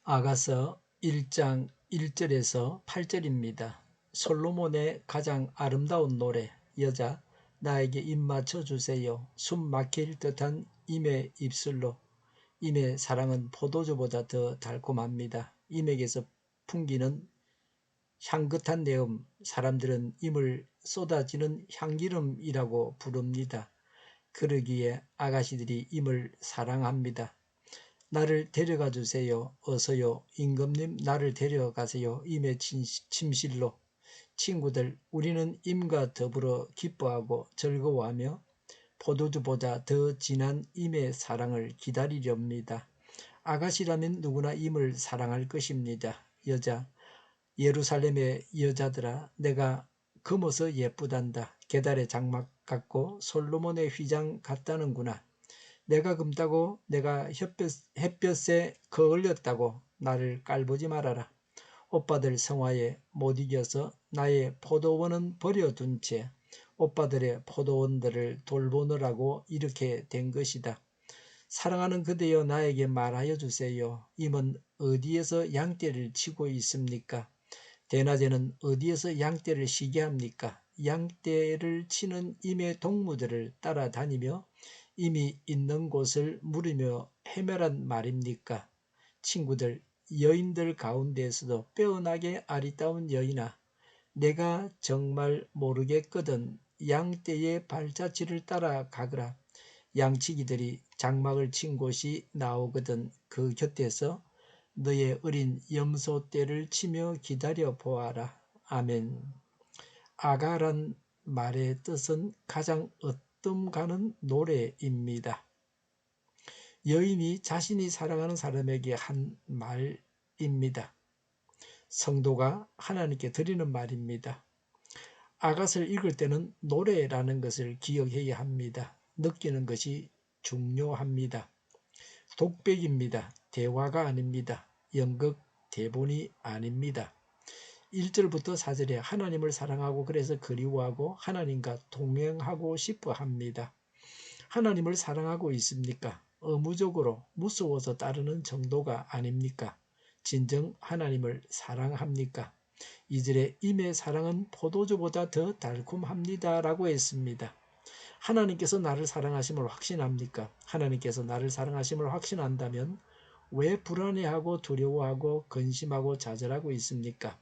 아가서 1장 1절에서 8절입니다. 솔로몬의 가장 아름다운 노래. 여자, 나에게 입 맞춰 주세요. 숨 막힐 듯한 임의 입술로. 임의 사랑은 포도주보다 더 달콤합니다. 임에게서 풍기는 향긋한 내음, 사람들은 임을 쏟아지는 향기름이라고 부릅니다. 그러기에 아가씨들이 임을 사랑합니다. 나를 데려가 주세요. 어서요. 임금님, 나를 데려가세요. 임의 침실로. 친구들, 우리는 임과 더불어 기뻐하고 즐거워하며 포도주보다 더 진한 임의 사랑을 기다리렵니다. 아가씨라면 누구나 임을 사랑할 것입니다. 여자, 예루살렘의 여자들아, 내가 금어서 예쁘단다. 게달의 장막 같고 솔로몬의 휘장 같다는구나. 내가 금다고 내가 햇볕에 거을렸다고 나를 깔보지 말아라. 오빠들 성화에 못 이겨서 나의 포도원은 버려둔 채 오빠들의 포도원들을 돌보느라고 이렇게 된 것이다. 사랑하는 그대여, 나에게 말하여 주세요. 임은 어디에서 양떼를 치고 있습니까? 대낮에는 어디에서 양떼를 쉬게 합니까? 양떼를 치는 임의 동무들을 따라다니며 임이 있는 곳을 물으며 헤매란 말입니까? 친구들, 여인들 가운데에서도 빼어나게 아리따운 여인아, 내가 정말 모르겠거든. 양떼의 발자취를 따라가거라. 양치기들이 장막을 친 곳이 나오거든. 그 곁에서 너의 어린 염소떼를 치며 기다려 보아라. 아멘. 아가란 말의 뜻은 가장 으뜸 가는 노래입니다. 여인이 자신이 사랑하는 사람에게 한 말입니다. 성도가 하나님께 드리는 말입니다. 아갓을 읽을 때는 노래라는 것을 기억해야 합니다. 느끼는 것이 중요합니다. 독백입니다. 대화가 아닙니다. 연극, 대본이 아닙니다. 1절부터 4절에 하나님을 사랑하고 그래서 그리워하고 하나님과 동행하고 싶어 합니다. 하나님을 사랑하고 있습니까? 의무적으로 무서워서 따르는 정도가 아닙니까? 진정 하나님을 사랑합니까? 2절에 임의 사랑은 포도주보다 더 달콤합니다 라고 했습니다. 하나님께서 나를 사랑하심을 확신합니까? 하나님께서 나를 사랑하심을 확신한다면 왜 불안해하고 두려워하고 근심하고 좌절하고 있습니까?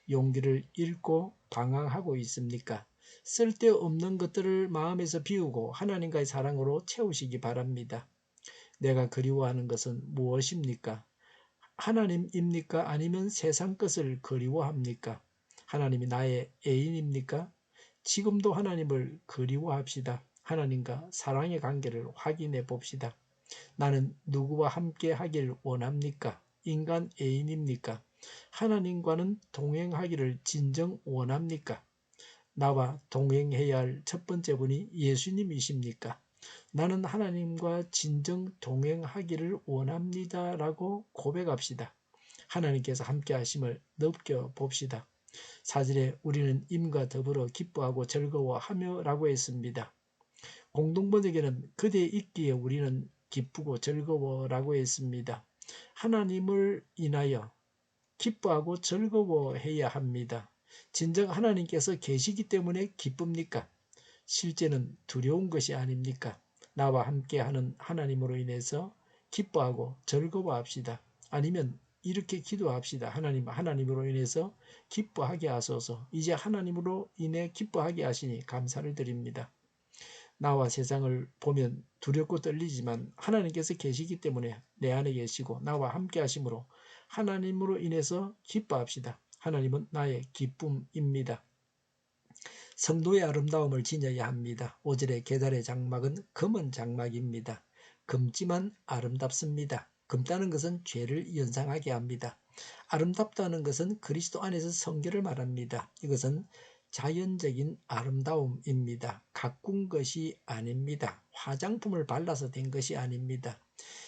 용기를 잃고 방황하고 있습니까? 쓸데없는 것들을 마음에서 비우고 하나님과의 사랑으로 채우시기 바랍니다. 내가 그리워하는 것은 무엇입니까? 하나님입니까? 아니면 세상 것을 그리워합니까? 하나님이 나의 애인입니까? 지금도 하나님을 그리워합시다. 하나님과 사랑의 관계를 확인해 봅시다. 나는 누구와 함께 하길 원합니까? 인간 애인입니까? 하나님과는 동행하기를 진정 원합니까? 나와 동행해야 할 첫 번째 분이 예수님이십니까? 나는 하나님과 진정 동행하기를 원합니다 라고 고백합시다. 하나님께서 함께 하심을 느껴봅시다. 4절에 우리는 임과 더불어 기뻐하고 즐거워하며 라고 했습니다. 공동번역에는 그대 있기에 우리는 기쁘고 즐거워라고 했습니다. 하나님을 인하여 기뻐하고 즐거워해야 합니다. 진정 하나님께서 계시기 때문에 기쁩니까? 실제는 두려운 것이 아닙니까? 나와 함께하는 하나님으로 인해서 기뻐하고 즐거워합시다. 아니면 이렇게 기도합시다. 하나님으로 인해서 기뻐하게 하소서. 이제 하나님으로 인해 기뻐하게 하시니 감사를 드립니다. 나와 세상을 보면 두렵고 떨리지만 하나님께서 계시기 때문에 내 안에 계시고 나와 함께 하심으로 하나님으로 인해서 기뻐합시다. 하나님은 나의 기쁨입니다. 성도의 아름다움을 지녀야 합니다. 5절의 계달의 장막은 금은 장막입니다. 금지만 아름답습니다. 금다는 것은 죄를 연상하게 합니다. 아름답다는 것은 그리스도 안에서 성결을 말합니다. 이것은 자연적인 아름다움입니다. 가꾼 것이 아닙니다. 화장품을 발라서 된 것이 아닙니다.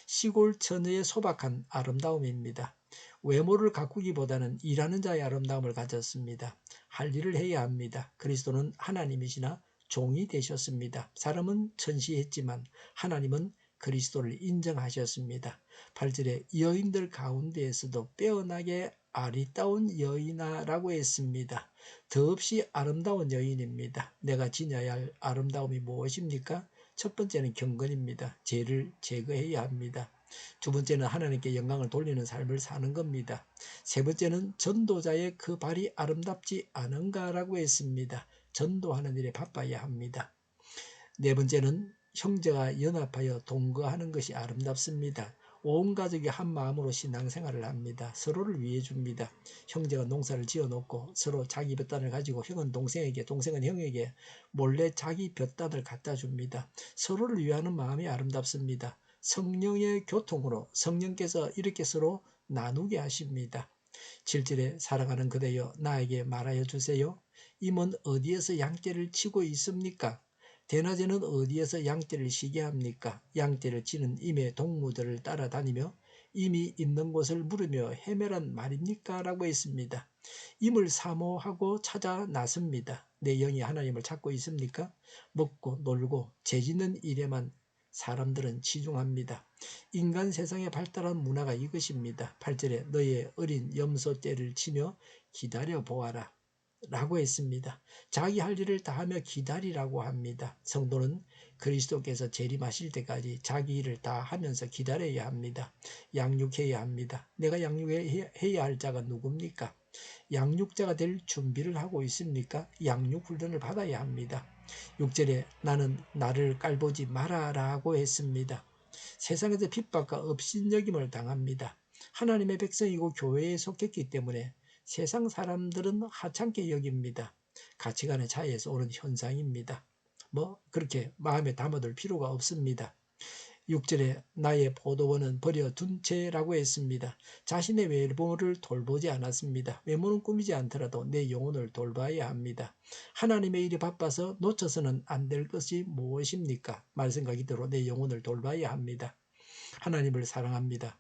시골 처녀의 소박한 아름다움입니다. 외모를 가꾸기보다는 일하는 자의 아름다움을 가졌습니다. 할 일을 해야 합니다. 그리스도는 하나님이시나 종이 되셨습니다. 사람은 천시했지만 하나님은 그리스도를 인정하셨습니다. 8절에 여인들 가운데에서도 빼어나게 아리따운 여인아라고 했습니다. 더없이 아름다운 여인입니다. 내가 지녀야 할 아름다움이 무엇입니까? 첫 번째는 경건입니다. 죄를 제거해야 합니다. 두 번째는 하나님께 영광을 돌리는 삶을 사는 겁니다. 세 번째는 전도자의 그 발이 아름답지 않은가라고 했습니다. 전도하는 일에 바빠야 합니다. 네 번째는 형제가 연합하여 동거하는 것이 아름답습니다. 온 가족이 한 마음으로 신앙생활을 합니다. 서로를 위해 줍니다. 형제가 농사를 지어놓고 서로 자기 볕단을 가지고 형은 동생에게, 동생은 형에게 몰래 자기 볕단을 갖다 줍니다. 서로를 위하는 마음이 아름답습니다. 성령의 교통으로 성령께서 이렇게 서로 나누게 하십니다. 7절에 사랑하는 그대여 나에게 말하여 주세요. 임은 어디에서 양떼를 치고 있습니까? 대낮에는 어디에서 양떼를 쉬게 합니까? 양떼를 치는 임의 동무들을 따라다니며 임이 있는 곳을 물으며 헤매란 말입니까? 라고 했습니다. 임을 사모하고 찾아 나섭니다. 내 영이 하나님을 찾고 있습니까? 먹고 놀고 죄짓는 일에만 사람들은 치중합니다. 인간 세상에 발달한 문화가 이것입니다. 8절에 너의 어린 염소 떼를 치며 기다려 보아라 라고 했습니다. 자기 할 일을 다하며 기다리라고 합니다. 성도는 그리스도께서 재림하실 때까지 자기 일을 다 하면서 기다려야 합니다. 양육해야 합니다. 내가 양육해야 할 자가 누굽니까? 양육자가 될 준비를 하고 있습니까? 양육 훈련을 받아야 합니다. 6절에 나는 나를 깔보지 마라라고 했습니다. 세상에서 핍박과 업신여김을 당합니다. 하나님의 백성이고 교회에 속했기 때문에 세상 사람들은 하찮게 여깁니다. 가치관의 차이에서 오는 현상입니다. 그렇게 마음에 담아둘 필요가 없습니다. 6절에 나의 포도원은 버려둔 채라고 했습니다. 자신의 외모를 돌보지 않았습니다. 외모는 꾸미지 않더라도 내 영혼을 돌봐야 합니다. 하나님의 일이 바빠서 놓쳐서는 안 될 것이 무엇입니까? 말씀과 기도로 내 영혼을 돌봐야 합니다. 하나님을 사랑합니다.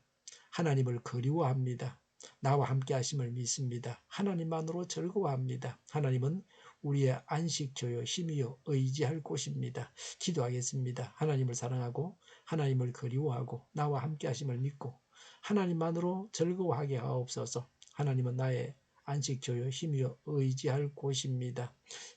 하나님을 그리워합니다. 나와 함께 하심을 믿습니다. 하나님만으로 즐거워합니다. 하나님은 우리의 안식처요 힘이요 의지할 곳입니다. 기도하겠습니다. 하나님을 사랑하고 하나님을 그리워하고 나와 함께 하심을 믿고 하나님만으로 즐거워하게 하옵소서. 하나님은 나의 안식처요 힘이요 의지할 곳입니다.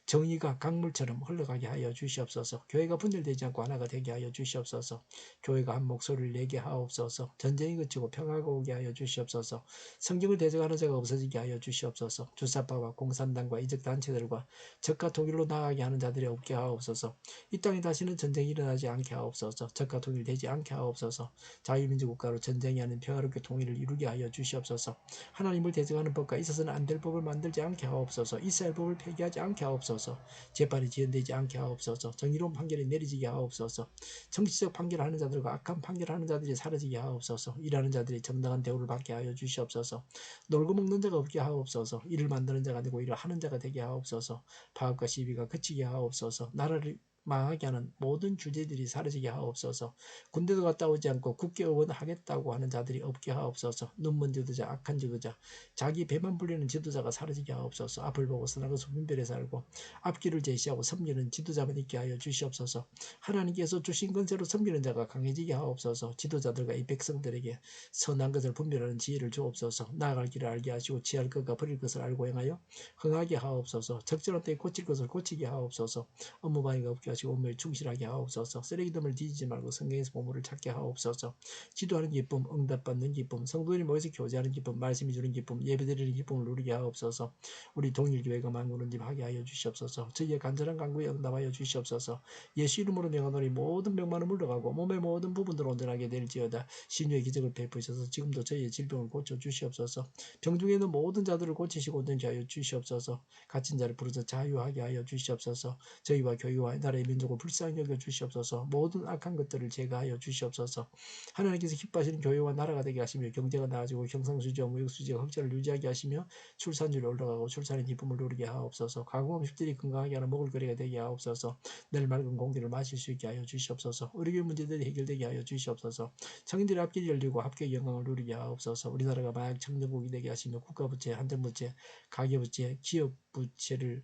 정의가 강물처럼 흘러가게 하여 주시옵소서. 교회가 분열되지 않고 하나가 되게 하여 주시옵소서. 교회가 한 목소리를 내게 하옵소서. 전쟁이 그치고 평화가 오게 하여 주시옵소서. 성경을 대적하는 자가 없어지게 하여 주시옵소서. 주사파와 공산당과 이적단체들과 적과 통일로 나아가게 하는 자들이 없게 하옵소서. 이 땅에 다시는 전쟁이 일어나지 않게 하옵소서. 적과 통일되지 않게 하옵소서. 자유민주국가로 전쟁이 아닌 평화롭게 통일을 이루게 하여 주시옵소서. 하나님을 대적하는 법과 있어서는 안 될 법을 만들지 않게 하옵소서. 이스라엘 법을 폐기하지 않게 하옵소서. 재판이 지연되지 않게 하옵소서. 정의로운 판결이 내리지게 하옵소서. 정치적 판결하는 자들과 악한 판결하는 자들이 사라지게 하옵소서. 일하는 자들이 정당한 대우를 받게 하여 주시옵소서. 놀고 먹는 자가 없게 하옵소서. 일을 만드는 자가 되고 일을 하는 자가 되게 하옵소서. 파업과 시비가 그치게 하옵소서. 나라를 망하게 하는 모든 주제들이 사라지게 하옵소서. 군대도 갔다 오지 않고 국회의원 하겠다고 하는 자들이 없게 하옵소서. 눈먼 지도자, 악한 지도자, 자기 배만 불리는 지도자가 사라지게 하옵소서. 앞을 보고 선악을 분별해 살고 앞길을 제시하고 섬기는 지도자만 있게 하여 주시옵소서. 하나님께서 주신 권세로 섬기는 자가 강해지게 하옵소서. 지도자들과 이 백성들에게 선한 것을 분별하는 지혜를 주옵소서. 나아갈 길을 알게 하시고 취할 것과 버릴 것을 알고 행하여 흥하게 하옵소서. 적절한 때에 고칠 것을 고치게 하옵소서. 업무방해가 없게 하시고 업무에 충실하게 하옵소서. 쓰레기덤을 뒤지지 말고 성경에서 보물을 찾게 하옵소서. 지도하는 기쁨, 응답받는 기쁨, 성도들이 모여서 교제하는 기쁨, 말씀이 주는 기쁨, 예배드리는 기쁨을 누리게 하옵소서. 우리 동일교회가 만국을 하게 하여 주시옵소서. 저희의 간절한 간구에 응답하여 주시옵소서. 예수 이름으로 명하노니 모든 병만은 물러가고 몸의 모든 부분들 온전하게 될지어다. 신유의 기적을 베푸셔서 지금도 저희의 질병을 고쳐 주시옵소서. 병중에 있는 모든 자들을 고치시고 온전히 하여 주시옵소서. 갇힌 자를 부르짖어 자유하게 하여 주시옵소서. 저희와 교회와 나라의 민족을 불쌍히 여겨 주시옵소서. 모든 악한 것들을 제거하여 주시옵소서. 하나님께서 기뻐하시는 교회와 나라가 되게 하시며 경제가 나아지고 경상수지와 무역수지가 흑자를 유지하게 하시며 출산율이 올라가고 출산의 기쁨을 누리게 하옵소서. 가공업 10들이 건강하게 하는 먹을거리가 되게 하옵소서. 늘 맑은 공기를 마실 수 있게 하여 주시옵소서. 의료계 문제들이 해결되게 하여 주시옵소서. 청인들의 앞길이 열리고 합격의 영광을 누리게 하옵소서. 우리나라가 마약 청정국이 되게 하시며 국가부채, 한정부채, 가계부채, 기업부채를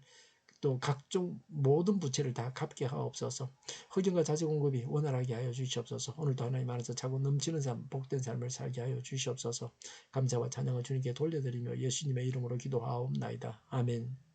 또 각종 모든 부채를 다 갚게 하옵소서. 흑인과 자재 공급이 원활하게 하여 주시옵소서. 오늘도 하나님 안에서 차고 넘치는 삶, 복된 삶을 살게 하여 주시옵소서. 감사와 찬양을 주님께 돌려드리며 예수님의 이름으로 기도하옵나이다. 아멘.